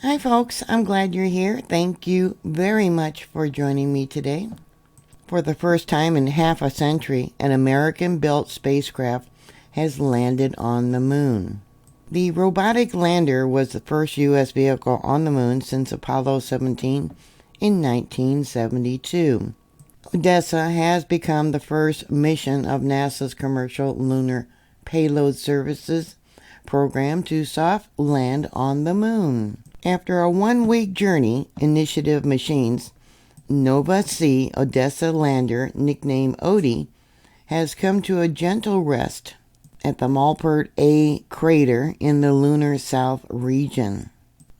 Hi folks, I'm glad you're here. Thank you very much for joining me today. For the first time in half a century, an American-built spacecraft has landed on the moon. The robotic lander was the first U.S. vehicle on the moon since Apollo 17 in 1972. Odessa has become the first mission of NASA's commercial Lunar Payload Services program to soft land on the moon. After a one-week journey, Initiative Machines' Nova C Odessa lander, nicknamed Odie, has come to a gentle rest at the Malpert A crater in the lunar south region.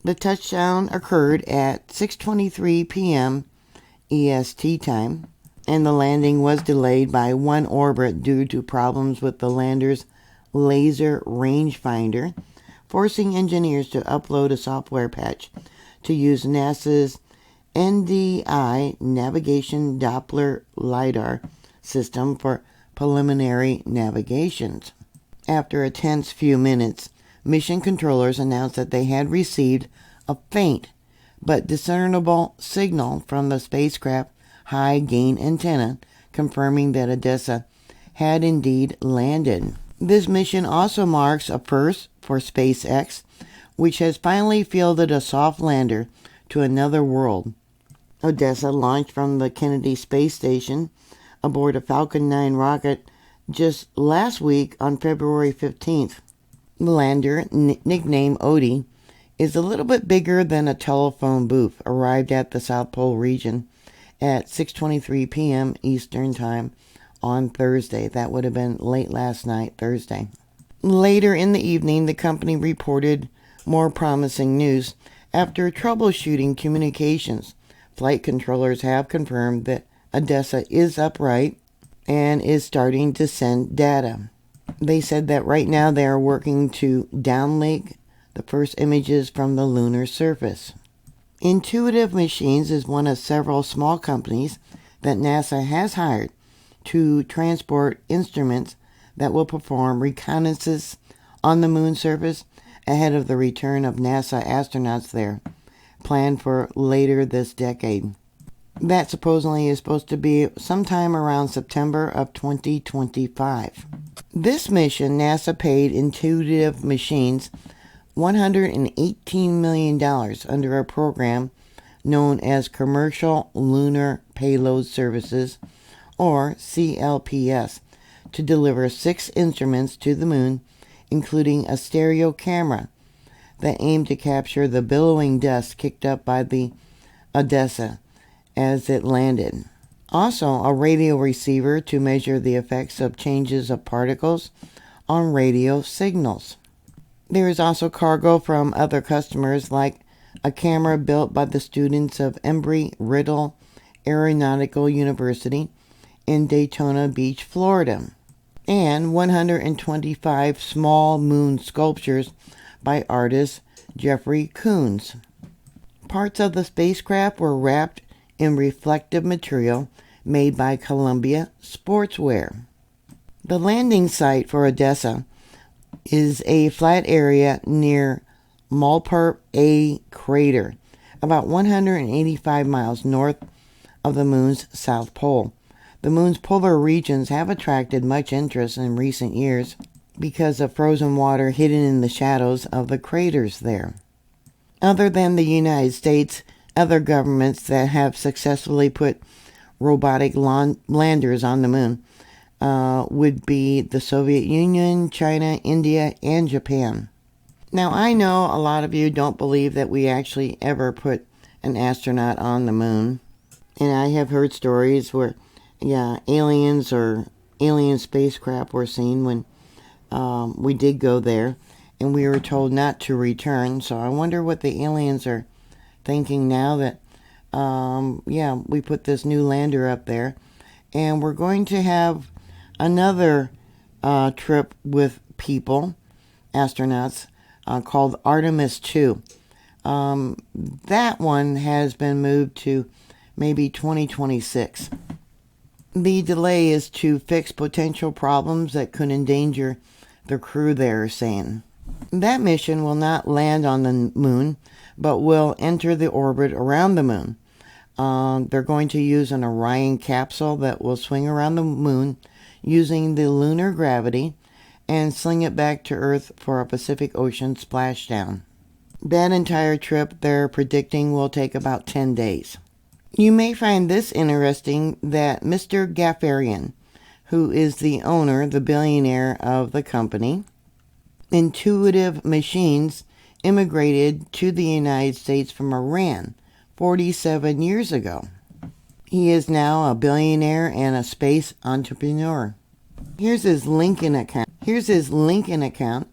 The touchdown occurred at 6:23 p.m. EST time, and the landing was delayed by one orbit due to problems with the lander's laser rangefinder, forcing engineers to upload a software patch to use NASA's NDI Navigation Doppler LiDAR system for preliminary navigations. After a tense few minutes, mission controllers announced that they had received a faint but discernible signal from the spacecraft high-gain antenna, confirming that Odessa had indeed landed. This mission also marks a first for SpaceX, which has finally fielded a soft lander to another world. Odessa launched from the Kennedy Space Station aboard a Falcon 9 rocket just last week on February 15th. The lander, nicknamed Odie, is a little bit bigger than a telephone booth, arrived at the South Pole region at 6:23 p.m. Eastern Time on Thursday. That would have been late last night, Thursday. Later in the evening, the company reported more promising news. After troubleshooting communications, flight controllers have confirmed that Odessa is upright and is starting to send data. They said that right now they are working to downlink the first images from the lunar surface. Intuitive Machines is one of several small companies that NASA has hired to transport instruments that will perform reconnaissance on the moon surface ahead of the return of NASA astronauts there, planned for later this decade. That supposedly is supposed to be sometime around September of 2025. This mission, NASA paid Intuitive Machines $118 million under a program known as Commercial Lunar Payload Services, or CLPS, to deliver 6 instruments to the moon, including a stereo camera that aimed to capture the billowing dust kicked up by the Odessa as it landed. Also, a radio receiver to measure the effects of changes of particles on radio signals. There is also cargo from other customers, like a camera built by the students of Embry-Riddle Aeronautical University in Daytona Beach, Florida, and 125 small moon sculptures by artist Jeffrey Koons. Parts of the spacecraft were wrapped in reflective material made by Columbia Sportswear. The landing site for Odessa is a flat area near Malpert A crater, about 185 miles north of the moon's south pole. The moon's polar regions have attracted much interest in recent years because of frozen water hidden in the shadows of the craters there. Other than the United States, other governments that have successfully put robotic landers on the moon would be the Soviet Union, China, India, and Japan. Now, I know a lot of you don't believe that we actually ever put an astronaut on the moon. And I have heard stories where, aliens or alien spacecraft were seen when we did go there, and we were told not to return. So I wonder what the aliens are thinking now that, we put this new lander up there. And we're going to have another trip with people, astronauts, called Artemis 2. That one has been moved to maybe 2026. The delay is to fix potential problems that could endanger the crew, they're saying. That mission will not land on the moon, but will enter the orbit around the moon. They're going to use an Orion capsule that will swing around the moon using the lunar gravity and sling it back to Earth for a Pacific Ocean splashdown. That entire trip they're predicting will take about 10 days. You may find this interesting that Mr. Gafarian, who is the owner, the billionaire of the company, Intuitive Machines, immigrated to the United States from Iran 47 years ago. He is now a billionaire and a space entrepreneur. Here's his LinkedIn account.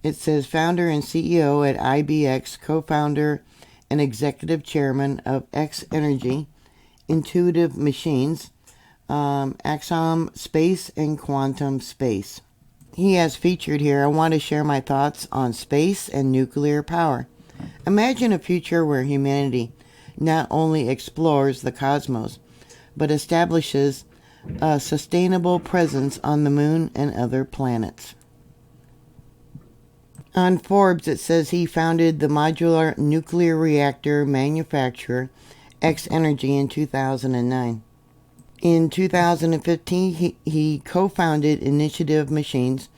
It says founder and CEO at IBX, co-founder and executive chairman of X Energy, Intuitive Machines, Axom Space and Quantum Space. He has featured here, I want to share my thoughts on space and nuclear power. Imagine a future where humanity not only explores the cosmos, but establishes a sustainable presence on the moon and other planets. On Forbes, it says he founded the modular nuclear reactor manufacturer X Energy in 2009. In 2015, he co-founded Intuitive Machines,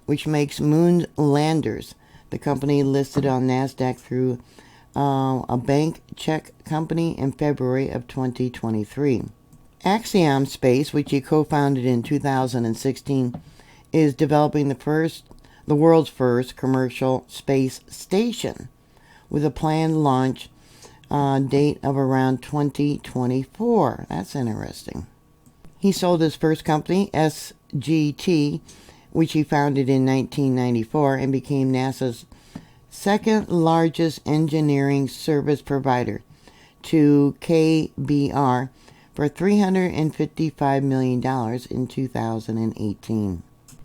which makes moon landers. The company listed on NASDAQ through a bank check company in February of 2023. Axiom Space, which he co-founded in 2016, is developing the world's first commercial space station with a planned launch date of around 2024. That's interesting. He sold his first company, SGT, which he founded in 1994, and became NASA's second largest engineering service provider, to KBR for $355 million in 2018.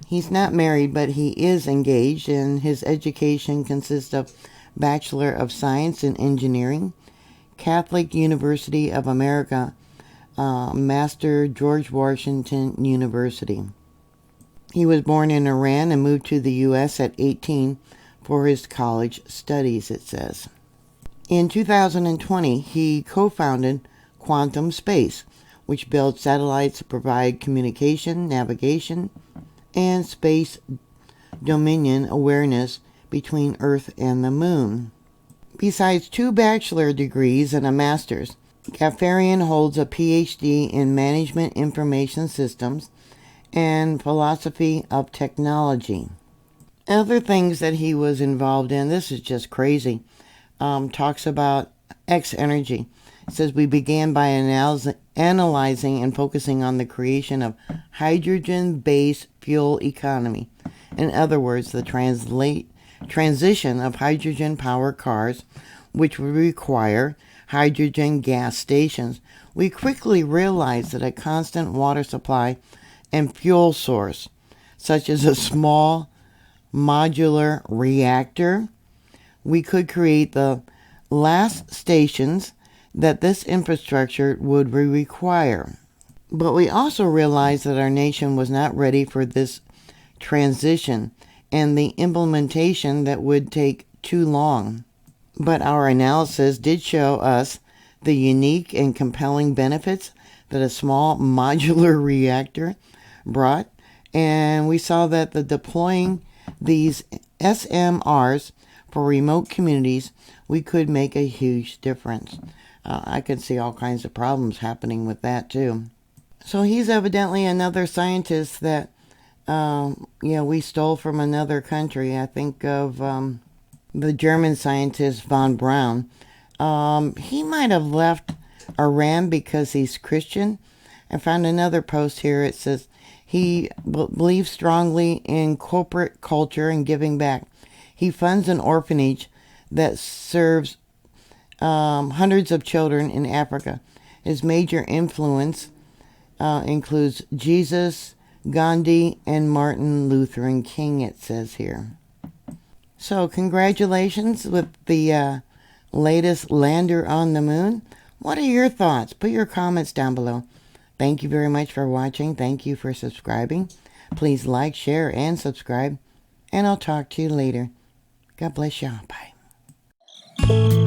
He's not married, but he is engaged, and his education consists of Bachelor of Science in Engineering, Catholic University of America, Master George Washington University. He was born in Iran and moved to the U.S. at 18 for his college studies, it says. In 2020, he co-founded Quantum Space, which builds satellites to provide communication, navigation, and space dominion awareness between Earth and the Moon. Besides 2 bachelor degrees and a master's, Gafarian holds a PhD in Management Information Systems and Philosophy of Technology. Other things that he was involved in, this is just crazy, talks about X Energy. It says we began by analyzing and focusing on the creation of hydrogen-based fuel economy. In other words, the transition of hydrogen-powered cars, which would require hydrogen gas stations. We quickly realized that a constant water supply and fuel source, such as a small modular reactor, we could create the last stations that this infrastructure would require. But we also realized that our nation was not ready for this transition and the implementation that would take too long. But our analysis did show us the unique and compelling benefits that a small modular reactor brought, and we saw that the deploying these SMRs for remote communities, we could make a huge difference. I could see all kinds of problems happening with that too. So he's evidently another scientist that we stole from another country. I think of the German scientist von Braun. He might have left Iran because he's Christian. I found another post here. It says he believes strongly in corporate culture and giving back. He funds an orphanage that serves hundreds of children in Africa. His major influence includes Jesus, Gandhi, and Martin Luther King, it says here. So congratulations with the latest lander on the moon. What are your thoughts? Put your comments down below. Thank you very much for watching. Thank you for subscribing. Please like, share, and subscribe. And I'll talk to you later. God bless y'all. Bye.